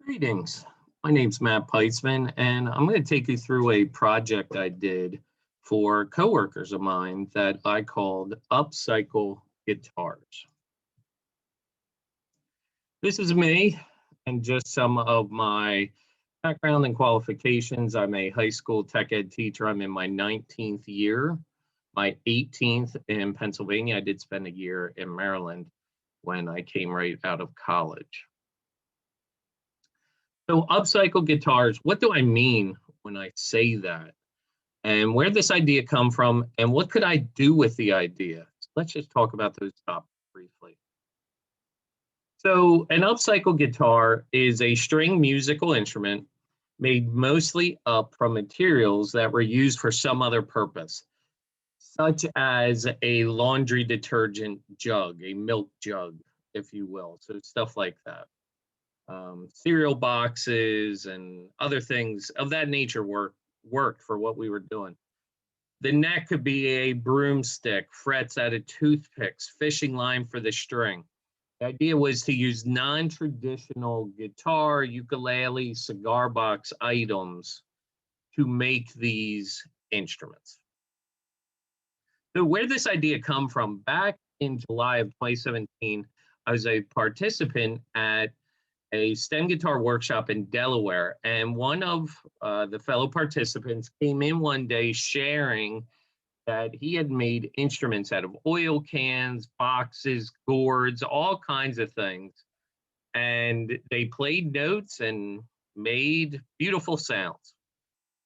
Greetings. My name's Matt Peitzman, and I'm going to take you through a project I did for coworkers of mine that I called Upcycle Guitars. This is me and just some of my background and qualifications. I'm a high school tech ed teacher. I'm in my 19th year, my 18th in Pennsylvania. I did spend a year in Maryland when I came right out of college. So Upcycle Guitars, what do I mean when I say that? And where did this idea come from? And what could I do with the idea? Let's just talk about those topics briefly. So an upcycle guitar is a string musical instrument made mostly up from materials that were used for some other purpose, such as a laundry detergent jug, a milk jug, if you will. So stuff like that. Cereal boxes and other things of that nature worked for what we were doing. The neck could be a broomstick, frets out of toothpicks, fishing line for the string. The idea was to use non-traditional guitar, ukulele, cigar box items to make these instruments. So where did this idea come from? Back in July of 2017, I was a participant at a STEM guitar workshop in Delaware, and one of the fellow participants came in one day sharing that he had made instruments out of oil cans, boxes, gourds, all kinds of things, and they played notes and made beautiful sounds.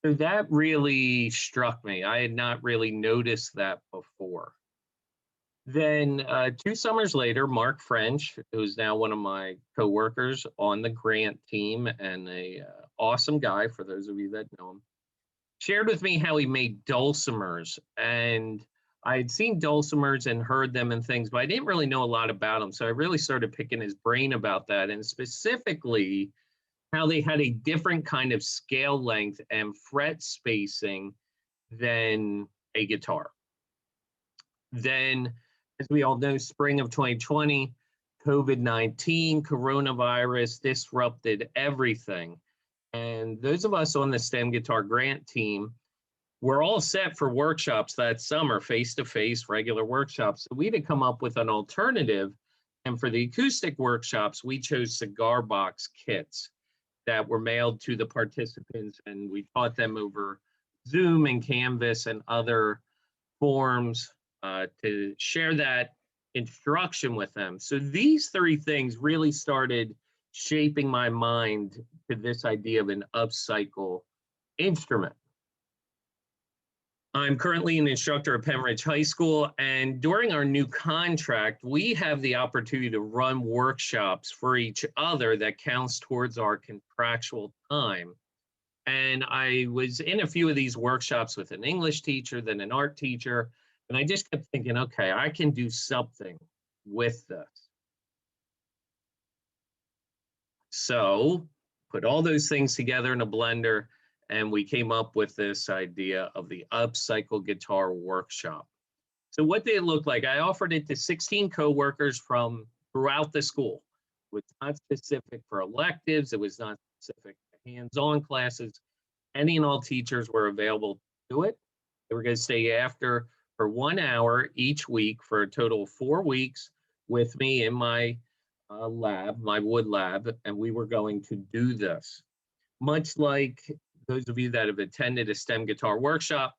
So that really struck me. I had not really noticed that before. Then 2 summers later, Mark French, who's now one of my coworkers on the grant team and a awesome guy for those of you that know him, shared with me how he made dulcimers. And I had seen dulcimers and heard them and things, but I didn't really know a lot about them. So I really started picking his brain about that, and specifically how they had a different kind of scale length and fret spacing than a guitar. Then, as we all know, spring of 2020, COVID-19, coronavirus disrupted everything. And those of us on the STEM Guitar Grant team were all set for workshops that summer, face-to-face, regular workshops. So we had to come up with an alternative. And for the acoustic workshops, we chose cigar box kits that were mailed to the participants, and we taught them over Zoom and Canvas and other forms to share that instruction with them. So these three things really started shaping my mind to this idea of an upcycle instrument. I'm currently an instructor at Penn Ridge High School, and during our new contract, we have the opportunity to run workshops for each other that counts towards our contractual time. And I was in a few of these workshops with an English teacher, then an art teacher, and I just kept thinking, okay, I can do something with this. So put all those things together in a blender, and we came up with this idea of the Upcycle Guitar Workshop. So what did it look like? I offered it to 16 coworkers from throughout the school. It was not specific for electives. It was not specific to hands-on classes. Any and all teachers were available to do it. They were going to stay after for 1 hour each week for a total of 4 weeks with me in my lab, my wood lab, and we were going to do this. Much like those of you that have attended a STEM guitar workshop,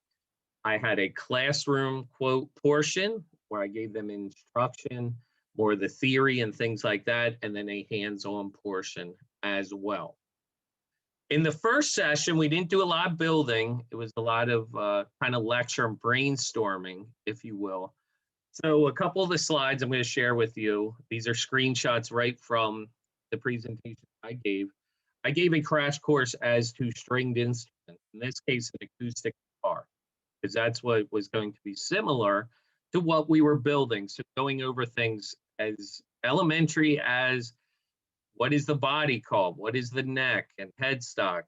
I had a classroom quote portion where I gave them instruction, more the theory and things like that, and then a hands-on portion as well. In the first session, we didn't do a lot of building. It was a lot of kind of lecture and brainstorming, if you will. So a couple of the slides I'm going to share with you, these are screenshots right from the presentation I gave. I gave a crash course as to stringed instruments, in this case, an acoustic guitar, because that's what was going to be similar to what we were building. So going over things as elementary as what is the body called? What is the neck and headstock?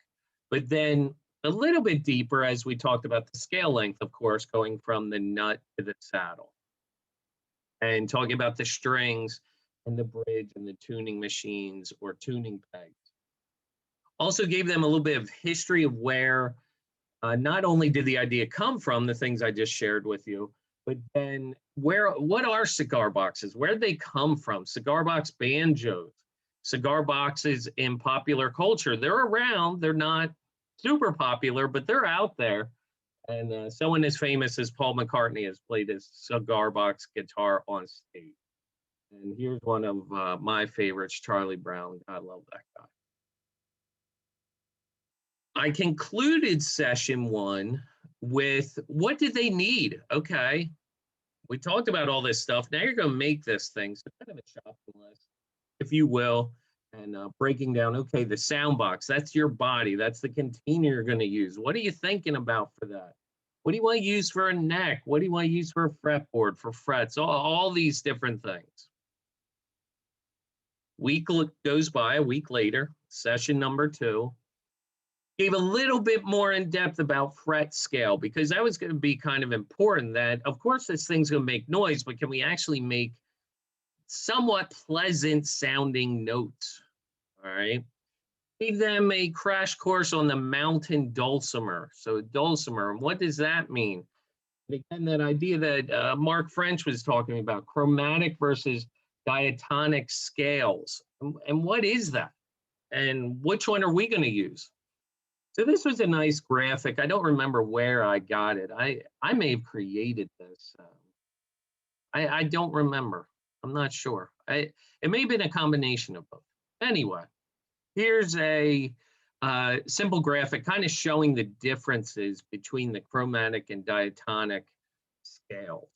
But then a little bit deeper as we talked about the scale length, of course, going from the nut to the saddle. And talking about the strings and the bridge and the tuning machines or tuning pegs. Also gave them a little bit of history of where not only did the idea come from, the things I just shared with you, but then what are cigar boxes? Where did they come from? Cigar box banjos, cigar boxes in popular culture. They're around. They're not super popular, but they're out there. And someone as famous as Paul McCartney has played his cigar box guitar on stage. And here's one of my favorites, Charlie Brown. I love that guy. I concluded session one with what did they need? Okay, we talked about all this stuff. Now you're going to make this thing. So kind of a shopping list, if you will, and breaking down, okay, the sound box, that's your body. That's the container you're going to use. What are you thinking about for that? What do you want to use for a neck? What do you want to use for a fretboard, for frets, all these different things. Week goes by, a week later, session number 2. Gave a little bit more in depth about fret scale, because that was going to be kind of important, that of course this thing's going to make noise, but can we actually make somewhat pleasant sounding notes? All right. Gave them a crash course on the mountain dulcimer. So dulcimer, and what does that mean? And again, that idea that Mark French was talking about, chromatic versus diatonic scales. And what is that? And which one are we going to use? So this was a nice graphic. I don't remember where I got it. I may have created this. I don't remember. I'm not sure. It may have been a combination of both. Anyway, here's a simple graphic kind of showing the differences between the chromatic and diatonic scales.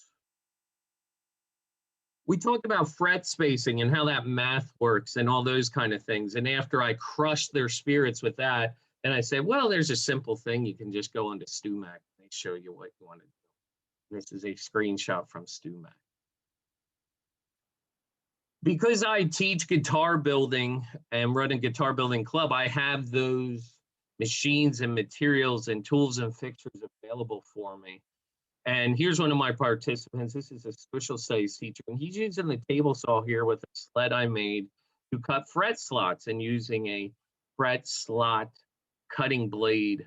We talked about fret spacing and how that math works and all those kind of things. And after I crushed their spirits with that, and I said, well, there's a simple thing. You can just go onto StuMac. They show you what you want to do. This is a screenshot from StuMac. Because I teach guitar building and run a guitar building club, I have those machines and materials and tools and fixtures available for me. And here's one of my participants. This is a social studies teacher, and he's using the table saw here with a sled I made to cut fret slots, and using a fret slot cutting blade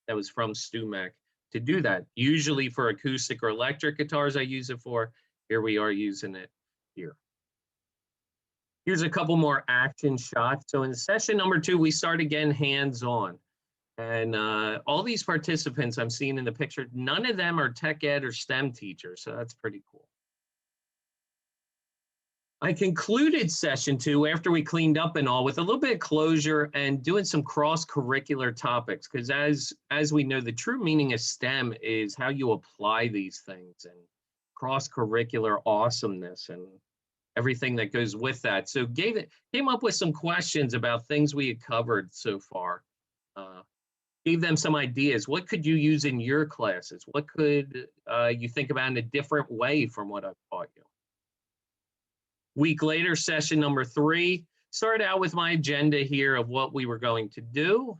that was from StuMac to do that. Usually for acoustic or electric guitars, I use it for. Here we are using it here. Here's a couple more action shots. So in session number 2, we start again hands-on. And all these participants I'm seeing in the picture, none of them are tech ed or STEM teachers, so that's pretty cool. I concluded session 2 after we cleaned up and all with a little bit of closure and doing some cross-curricular topics, because as we know, the true meaning of STEM is how you apply these things, and cross-curricular awesomeness and everything that goes with that. So came up with some questions about things we had covered so far. Gave them some ideas. What could you use in your classes? What could you think about in a different way from what I've taught you? Week later, session number 3, started out with my agenda here of what we were going to do.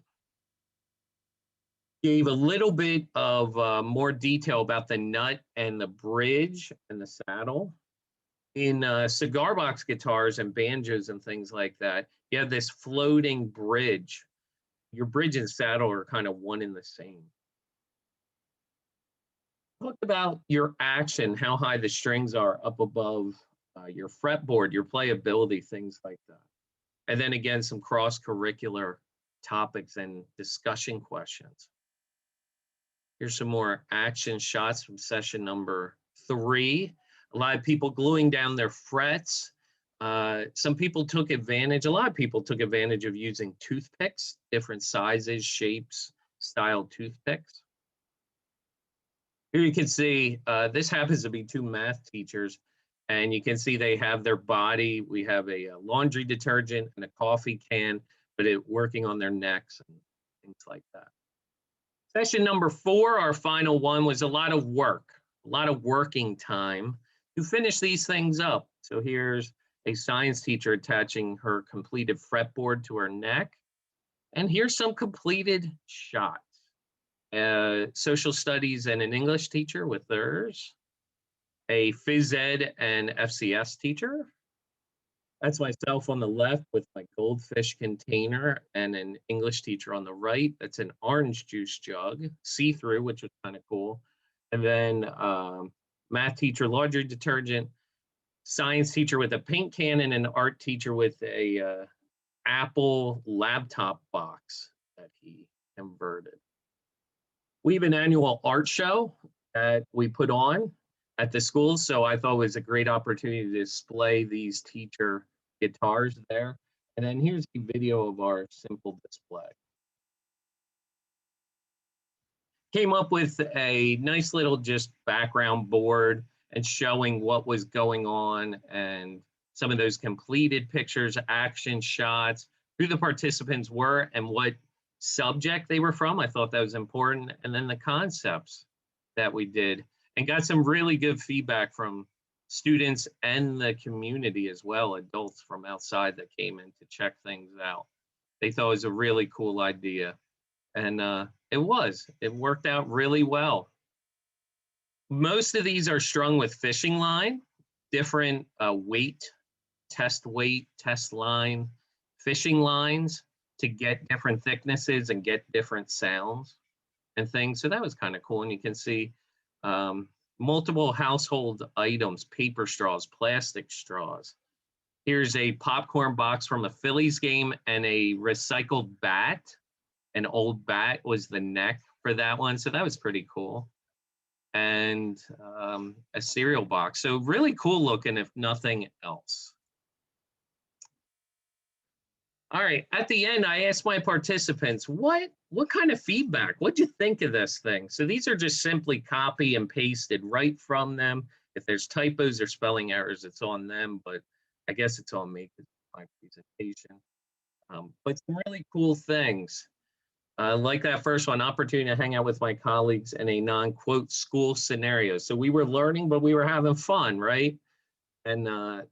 Gave a little bit of more detail about the nut and the bridge and the saddle. In cigar box guitars and banjos and things like that, you have this floating bridge. Your bridge and saddle are kind of one and the same. Talk about your action, how high the strings are up above your fretboard, your playability, things like that. And then again, some cross-curricular topics and discussion questions. Here's some more action shots from session number 3. A lot of people gluing down their frets. Some people took advantage, a lot of people took advantage of using toothpicks, different sizes, shapes, style toothpicks. Here you can see, this happens to be 2 math teachers, and you can see they have their body. We have a laundry detergent and a coffee can, but working on their necks and things like that. Session number 4, our final one, was a lot of work, a lot of working time to finish these things up. So here's a science teacher attaching her completed fretboard to her neck. And here's some completed shots. Social studies and an English teacher with theirs. A phys ed and FCS teacher. That's myself on the left with my goldfish container and an English teacher on the right. That's an orange juice jug, see-through, which was kind of cool. And then math teacher, laundry detergent, science teacher with a paint can, and an art teacher with a Apple laptop box that he converted. We have an annual art show that we put on at the school, so I thought it was a great opportunity to display these teacher guitars there. And then here's a video of our simple display. Came up with a nice little just background board and showing what was going on and some of those completed pictures, action shots, who the participants were and what subject they were from. I thought that was important. And then the concepts that we did, and got some really good feedback from students and the community as well, adults from outside that came in to check things out. They thought it was a really cool idea. And it worked out really well. Most of these are strung with fishing line, different weight, test line, fishing lines to get different thicknesses and get different sounds and things. So that was kind of cool. And you can see multiple household items, paper straws, plastic straws. Here's a popcorn box from a Phillies game and a recycled bat. An old bat was the neck for that one. So that was pretty cool. And a cereal box. So really cool looking, if nothing else. All right, at the end, I asked my participants, what kind of feedback? What'd you think of this thing? So these are just simply copy and pasted right from them. If there's typos or spelling errors, it's on them, but I guess it's on me because it's my presentation. But some really cool things. Like that first one, opportunity to hang out with my colleagues in a non-quote school scenario. So we were learning, but we were having fun, right? And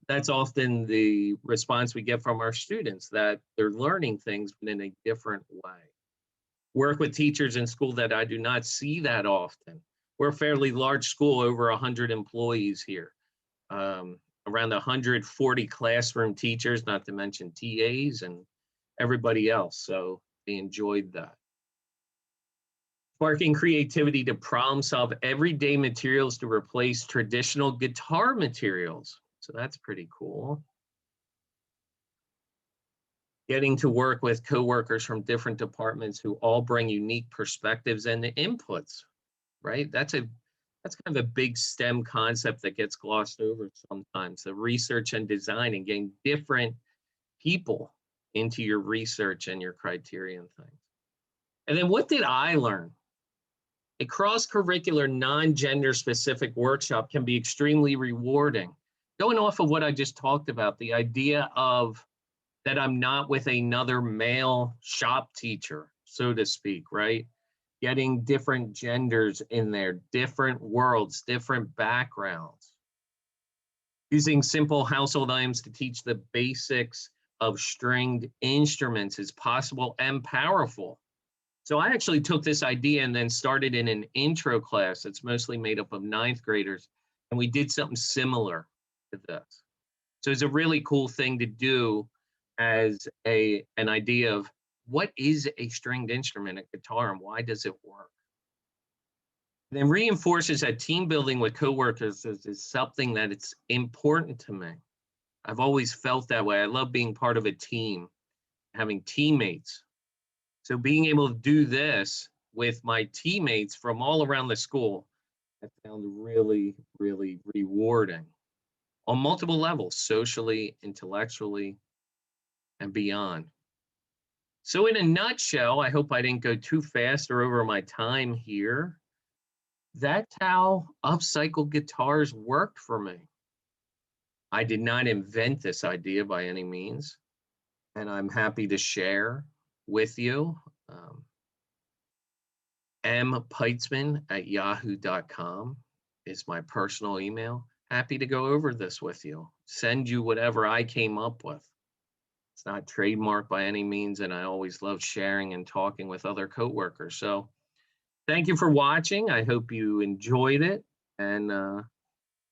that's often the response we get from our students, that they're learning things, but in a different way. Work with teachers in school that I do not see that often. We're a fairly large school, over 100 employees here, around 140 classroom teachers, not to mention TAs and everybody else. So they enjoyed that. Sparking creativity to problem solve everyday materials to replace traditional guitar materials. So that's pretty cool. Getting to work with coworkers from different departments who all bring unique perspectives and inputs, right? That's kind of a big STEM concept that gets glossed over sometimes, the research and design, and getting different people into your research and your criterion things. And then what did I learn? A cross-curricular, non-gender specific workshop can be extremely rewarding. Going off of what I just talked about, the idea of that I'm not with another male shop teacher, so to speak, right? Getting different genders in there, different worlds, different backgrounds. Using simple household items to teach the basics of stringed instruments is possible and powerful. So I actually took this idea and then started in an intro class that's mostly made up of 9th graders, and we did something similar to this. So it's a really cool thing to do as an idea of what is a stringed instrument, a guitar, and why does it work? And then reinforces that team building with coworkers is something that it's important to me. I've always felt that way. I love being part of a team, having teammates. So being able to do this with my teammates from all around the school, I found really, really rewarding on multiple levels, socially, intellectually, and beyond. So in a nutshell, I hope I didn't go too fast or over my time here. That's how Upcycle Guitars worked for me. I did not invent this idea by any means, and I'm happy to share with you. mpeitzman@yahoo.com is my personal email. Happy to go over this with you. Send you whatever I came up with. It's not trademarked by any means, and I always love sharing and talking with other coworkers. So thank you for watching. I hope you enjoyed it, and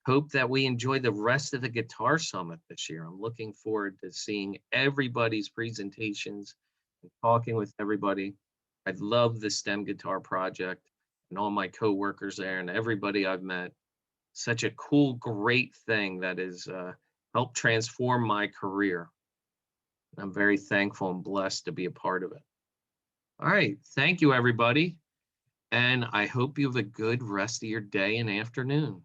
Hope that we enjoy the rest of the Guitar Summit this year. I'm looking forward to seeing everybody's presentations and talking with everybody. I love the STEM Guitar Project and all my coworkers there and everybody I've met. Such a cool, great thing that has helped transform my career. I'm very thankful and blessed to be a part of it. All right. Thank you, everybody. And I hope you have a good rest of your day and afternoon.